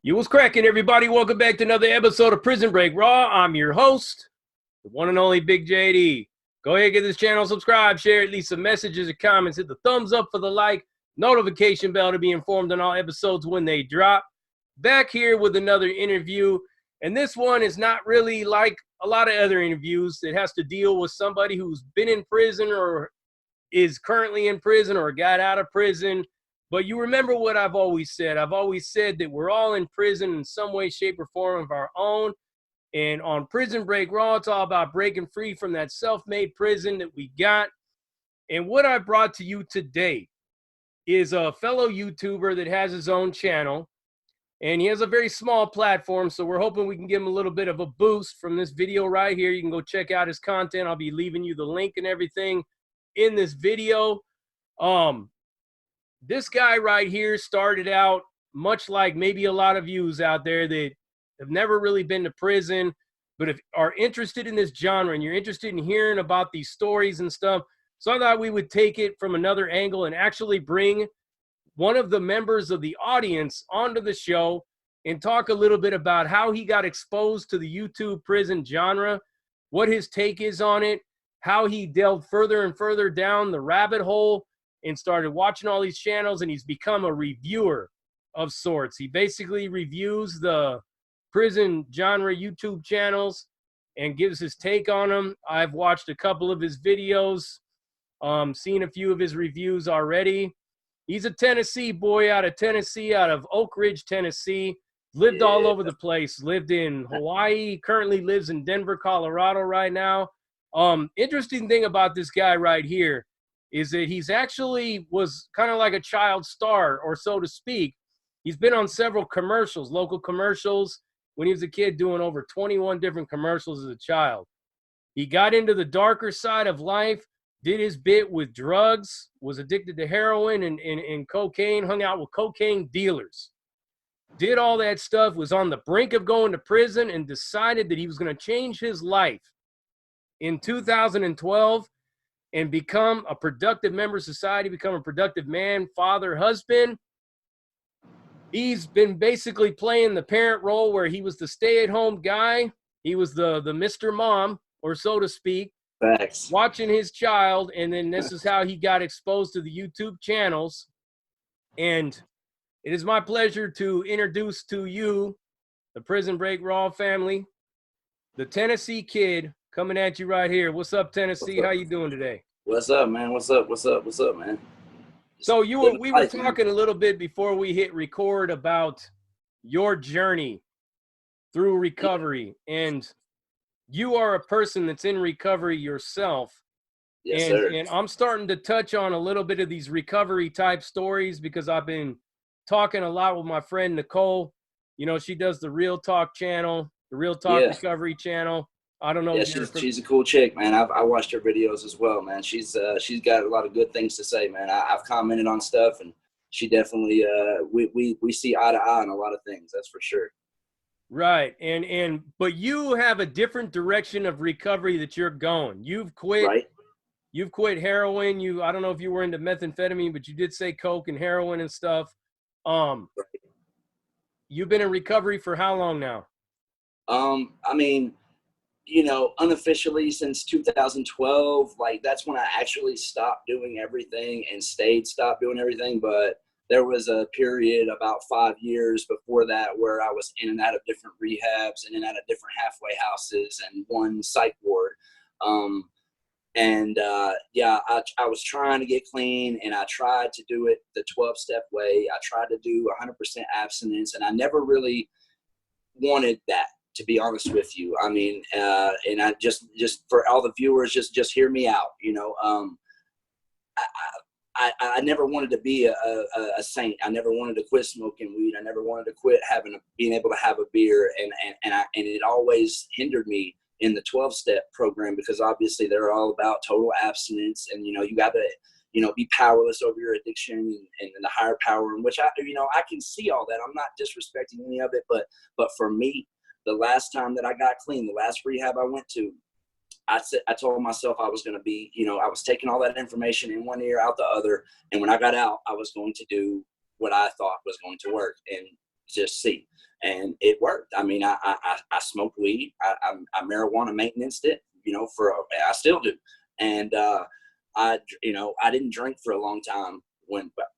You was cracking, everybody. Welcome back to another episode of Prison Break Raw. I'm your host, the one and only Big JD. Go ahead, get this channel, subscribe, share, leave some messages or comments, hit the thumbs up for the like, notification bell to be informed on all episodes when they drop. Back here with another interview, and this one is not really like a lot of other interviews. It has to deal with somebody who's been in prison or is currently in prison or got out of prison. But you remember what I've always said. I've always said that we're all in prison in some way, shape, or form of our own. And on Prison Break Raw, it's all about breaking free from that self-made prison that we got. And what I brought to you today is a fellow YouTuber that has his own channel. And he has a very small platform, so we're hoping we can give him a little bit of a boost from this video right here. You can go check out his content. I'll be leaving you the link and everything in this video. This guy right here started out much like maybe a lot of yous out there that have never really been to prison, but if are interested in this genre and you're interested in hearing about these stories and stuff. So I thought we would take it from another angle and actually bring one of the members of the audience onto the show and talk a little bit about how he got exposed to the YouTube prison genre, what his take is on it, how he delved further and further down the rabbit hole and started watching all these channels, and he's become a reviewer of sorts. He basically reviews the prison genre YouTube channels and gives his take on them. I've watched a couple of his videos, seen a few of his reviews already. He's a Tennessee boy out of Tennessee, out of Oak Ridge, Tennessee. Lived all over the place. Lived in Hawaii, currently lives in Denver, Colorado right now. Interesting thing about this guy right here is that he's actually was kind of like a child star, or so to speak. He's been on several commercials, local commercials, when he was a kid, doing over 21 different commercials as a child. He got into the darker side of life, did his bit with drugs, was addicted to heroin and cocaine, hung out with cocaine dealers, did all that stuff, was on the brink of going to prison, and decided that he was going to change his life in 2012 and become a productive member of society, become a productive man, father, husband. He's been basically playing the parent role where he was the stay-at-home guy. He was the Mr. Mom, or so to speak. Facts. Watching his child, and then this is how he got exposed to the YouTube channels. And it is my pleasure to introduce to you the Prison Break Raw family, the Tennessee Kid, coming at you right here. What's up, Tennessee? How you doing today? What's up, man? What's up, man? So we were talking a little bit before we hit record about your journey through recovery, and you are a person that's in recovery yourself. Yes, sir. And I'm starting to touch on a little bit of these recovery type stories because I've been talking a lot with my friend Nicole. You know, she does the Real Talk channel, the Real Talk Recovery channel. I don't know. Yeah, she's a cool chick, man. I watched her videos as well, man. She's got a lot of good things to say, man. I've commented on stuff, and she definitely we see eye to eye on a lot of things. That's for sure. Right, but you have a different direction of recovery that you're going. You've quit. Right. You've quit heroin. I don't know if you were into methamphetamine, but you did say coke and heroin and stuff. Right. You've been in recovery for how long now? I mean, you know, unofficially since 2012, like that's when I actually stopped doing everything and stopped doing everything. But there was a period about 5 years before that where I was in and out of different rehabs, in and out of different halfway houses and one psych ward. Yeah, I was trying to get clean, and I tried to do it the 12-step way. I tried to do 100% abstinence, and I never really wanted that, to be honest with you. I mean, and I just for all the viewers, just hear me out. You know, I never wanted to be a saint. I never wanted to quit smoking weed. I never wanted to quit being able to have a beer, and it always hindered me in the 12-step program, because obviously they're all about total abstinence, and you know, you got to, you know, be powerless over your addiction and the higher power, in which I can see all that. I'm not disrespecting any of it, but for me, the last time that I got clean, the last rehab I went to, I told myself I was going to be, you know, I was taking all that information in one ear, out the other, and when I got out, I was going to do what I thought was going to work. And just see. And it worked. I mean, I smoked weed. I marijuana maintenanced it, you know, I still do. And I didn't drink for a long time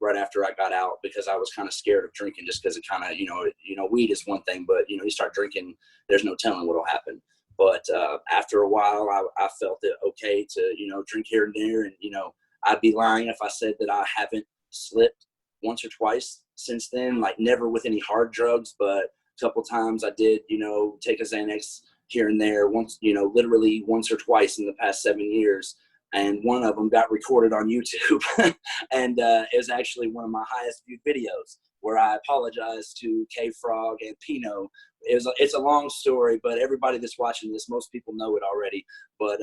right after I got out, because I was kind of scared of drinking, just because it kind of, weed is one thing, but, you start drinking, there's no telling what'll happen. But after a while, I felt it okay to, drink here and there. And, I'd be lying if I said that I haven't slipped once or twice since then, like never with any hard drugs, but a couple times I did, take a Xanax here and there once, literally once or twice in the past 7 years. And one of them got recorded on YouTube. And it was actually one of my highest viewed videos, where I apologized to K-Frog and Pino. It's a long story, but everybody that's watching this, most people know it already. But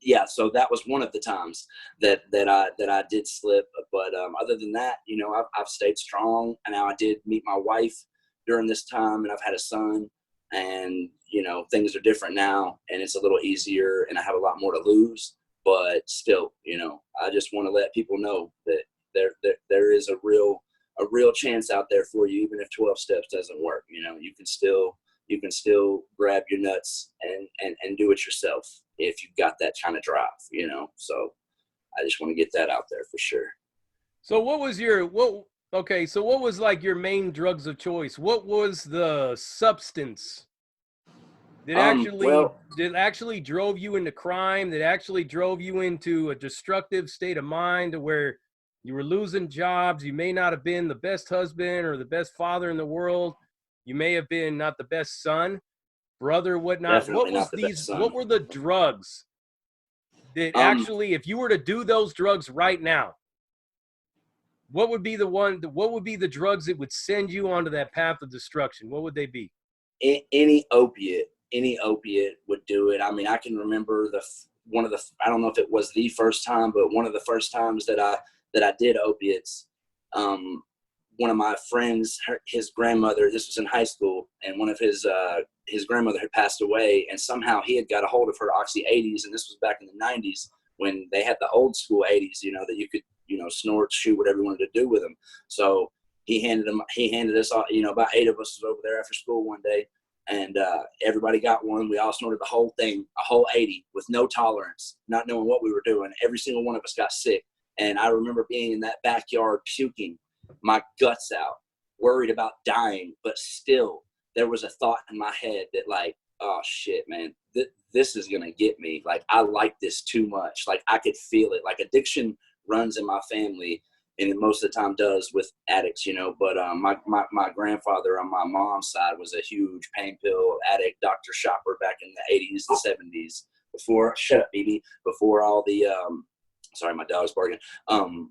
yeah, so that was one of the times that I did slip. But other than that, I've stayed strong. And now I did meet my wife during this time, and I've had a son, and things are different now, and it's a little easier, and I have a lot more to lose. But still, I just want to let people know that there is a real chance out there for you, even if 12 steps doesn't work. You can still grab your nuts and do it yourself if you've got that kind of drive. So I just want to get that out there for sure. So what was like your main drugs of choice? What was the substance that actually drove you into crime, that actually drove you into a destructive state of mind, to where you were losing jobs? You may not have been the best husband or the best father in the world. You may have been not the best son, brother, whatnot. Definitely not the best son. What were the drugs that actually, if you were to do those drugs right now, what would be the drugs that would send you onto that path of destruction? What would they be? Any opiate would do it. I mean, I can remember I don't know if it was the first time, but one of the first times that I did opiates, one of my friends, his grandmother, this was in high school, and one of his grandmother had passed away, and somehow he had got a hold of her Oxy 80s, and this was back in the 90s when they had the old school 80s, that you could, snort, shoot, whatever you wanted to do with them. So he handed us all, about 8 of us was over there after school one day, and everybody got one. We all snorted the whole thing, a whole 80, with no tolerance, not knowing what we were doing. Every single one of us got sick. And I remember being in that backyard puking my guts out, worried about dying, but still there was a thought in my head that, like, oh shit, man, this is going to get me. Like, I like this too much. Like, I could feel it. Like, addiction runs in my family, and it most of the time does with addicts, but my grandfather on my mom's side was a huge pain pill addict, doctor shopper back in the 80s and 70s, before all the sorry, my dog's barking.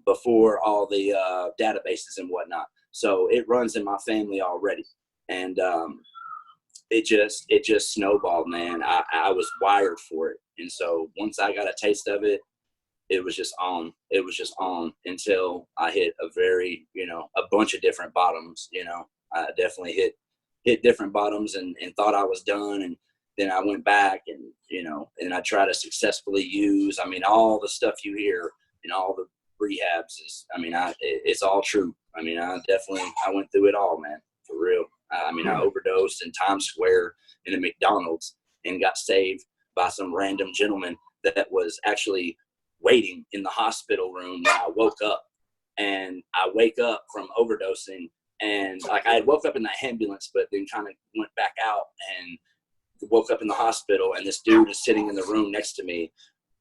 Before all the databases and whatnot. So it runs in my family already. And it just snowballed, man. I was wired for it. And so once I got a taste of it, it was just on. It was just on until I hit a bunch of different bottoms. I definitely hit different bottoms and thought I was done. And then I went back and I tried to successfully use, all the stuff you hear in all the rehabs is, it's all true. I went through it all, man, for real. I overdosed in Times Square in a McDonald's and got saved by some random gentleman that was actually waiting in the hospital room when I woke up. And I wake up from overdosing, and like I had woke up in the ambulance, but then kind of went back out and woke up in the hospital, and this dude is sitting in the room next to me,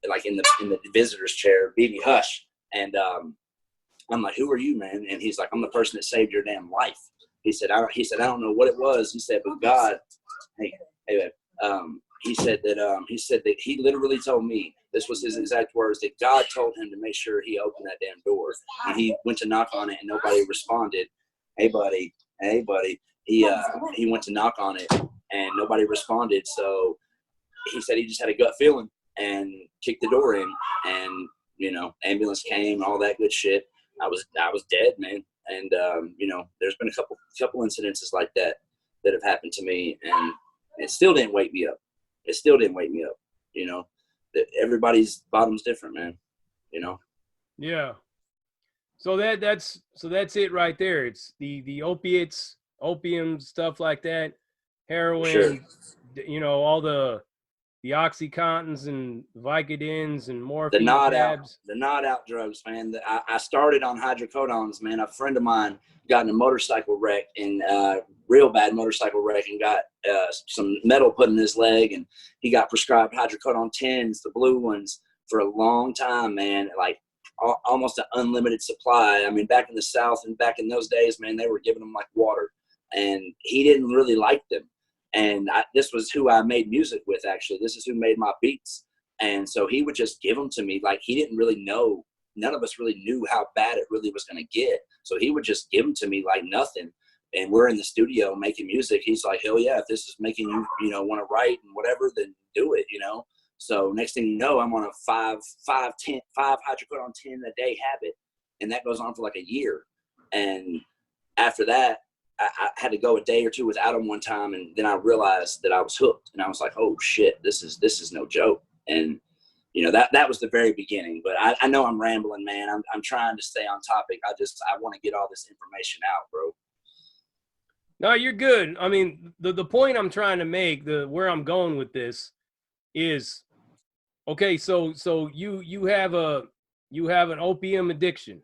like in the visitor's chair, BB hush. And I'm like, who are you, man? And he's like, I'm the person that saved your damn life. He said, I don't know what it was. He said, but God, hey, babe. He said that he literally told me, this was his exact words, that God told him to make sure he opened that damn door. And he went to knock on it and nobody responded. Hey buddy. He went to knock on it and nobody responded. So he said he just had a gut feeling and kicked the door in, and ambulance came, all that good shit. I was dead, man. And there's been a couple incidences like that have happened to me, and it still didn't wake me up. Everybody's bottom's different, man. Yeah. So that's it right there. It's the opiates opium, stuff like that, For sure. heroin, you know, all the oxycontins and vicodins and The morphine nod out, tabs. the nod out drugs, man. I started on hydrocodones, man. A friend of mine got in a motorcycle wreck, and real bad motorcycle wreck, and got some metal put in his leg, and he got prescribed hydrocodone 10s, the blue ones, for a long time, man. Like almost an unlimited supply. I mean, back in the South and back in those days, man, they were giving them like water, and he didn't really like them. And this was who I made music with, actually. This is who made my beats. And so he would just give them to me. Like, he didn't really know. None of us really knew how bad it really was going to get. So he would just give them to me like nothing. And we're in the studio making music. He's like, hell yeah, if this is making you, you know, want to write and whatever, then do it, you know? So next thing you know, I'm on a five hydrocodone 10 a day habit. And that goes on for like a year. And after that, I had to go a day or two without them one time. And then I realized that I was hooked. And I was like, oh shit, this is no joke. And, you know, that was the very beginning. But I know I'm rambling, man. I'm trying to stay on topic. I want to get all this information out, bro. No, you're good. I mean, the point I'm trying to make, where I'm going with this is, okay, so you have an opium addiction,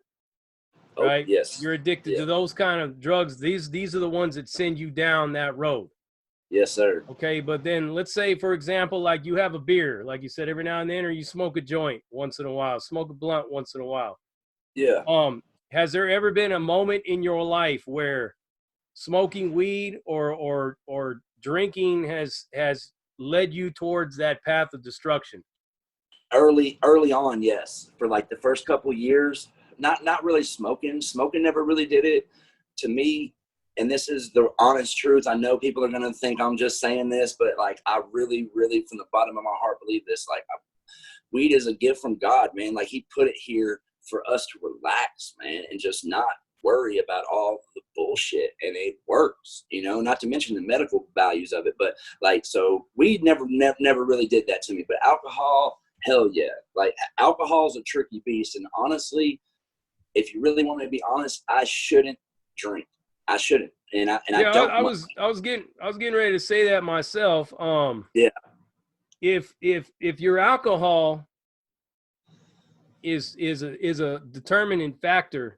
Oh, right? yes. You're addicted Yeah. to those kind of drugs. These are the ones that send you down that road. Yes, sir. Okay, but then let's say, for example, like you have a beer, like you said, every now and then, or you smoke a joint once in a while, smoke a blunt once in a while. Yeah. Has there ever been a moment in your life where smoking weed or drinking has led you towards that path of destruction? Early on, yes. For like the first couple years, not really smoking. Smoking never really did it to me. And this is the honest truth. I know people are going to think I'm just saying this, but like, I really, really from the bottom of my heart believe this. Like, weed is a gift from God, man. Like, he put it here for us to relax, man, and just not worry about all the bullshit. And it works, you know, not to mention the medical values of it. But like, so weed never really did that to me. But alcohol, hell yeah. Like, alcohol is a tricky beast. And honestly, if you really want me to be honest, I shouldn't drink. I shouldn't. And I Yeah, don't. I was getting ready to say that myself. Yeah. If your alcohol is a determining factor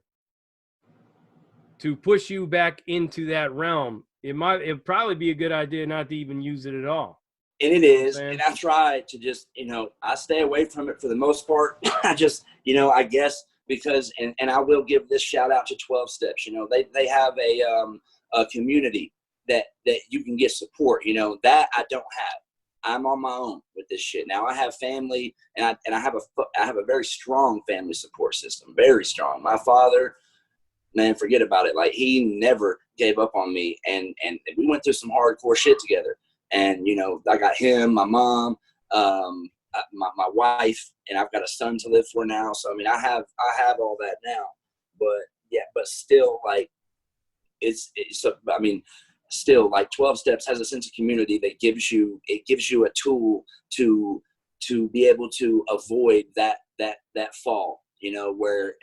to push you back into that realm, it'd probably be a good idea not to even use it at all. And it You know what I'm is. saying? And I try to just, you know, I stay away from it for the most part. I just, you know, I guess because, and I will give this shout out to 12 Steps. You know, they have a community that you can get support, you know, that I don't have. I'm on my own with this shit. Now I have family, and I have a very strong family support system, very strong. My father, man, forget about it. Like, he never gave up on me, and we went through some hardcore shit together. And, you know, I got him, my mom, my wife, and I've got a son to live for now. So, I mean, I have all that now, but yeah, but still, like, I mean, still, like, 12 Steps has a sense of community that gives you a tool to be able to avoid that fall, you know, where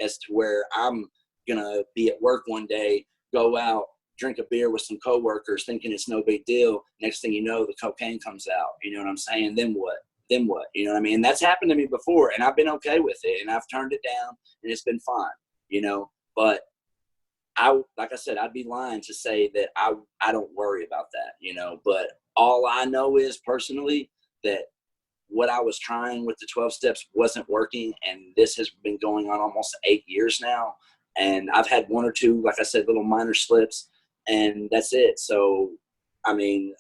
I'm gonna be at work one day, go out, drink a beer with some coworkers, thinking it's no big deal. Next thing you know, the cocaine comes out. You know what I'm saying? Then what? You know what I mean? And that's happened to me before, and I've been okay with it, and I've turned it down, and it's been fine. You know, but like I said, I'd be lying to say that I don't worry about that, you know, but all I know is personally that what I was trying with the 12 Steps wasn't working. And this has been going on almost 8 years now. And I've had one or two, like I said, little minor slips, and that's it. So, I mean,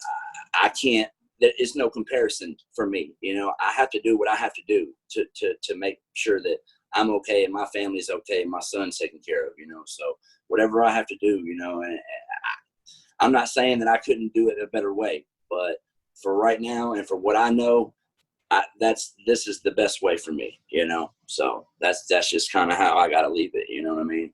I can't, there's no comparison for me. You know, I have to do what I have to do to make sure that I'm okay and my family's okay and my son's taken care of, you know. So whatever I have to do, you know, and I'm not saying that I couldn't do it a better way, but for right now and for what I know, this is the best way for me, you know. So that's just kind of how I got to leave it, you know what I mean?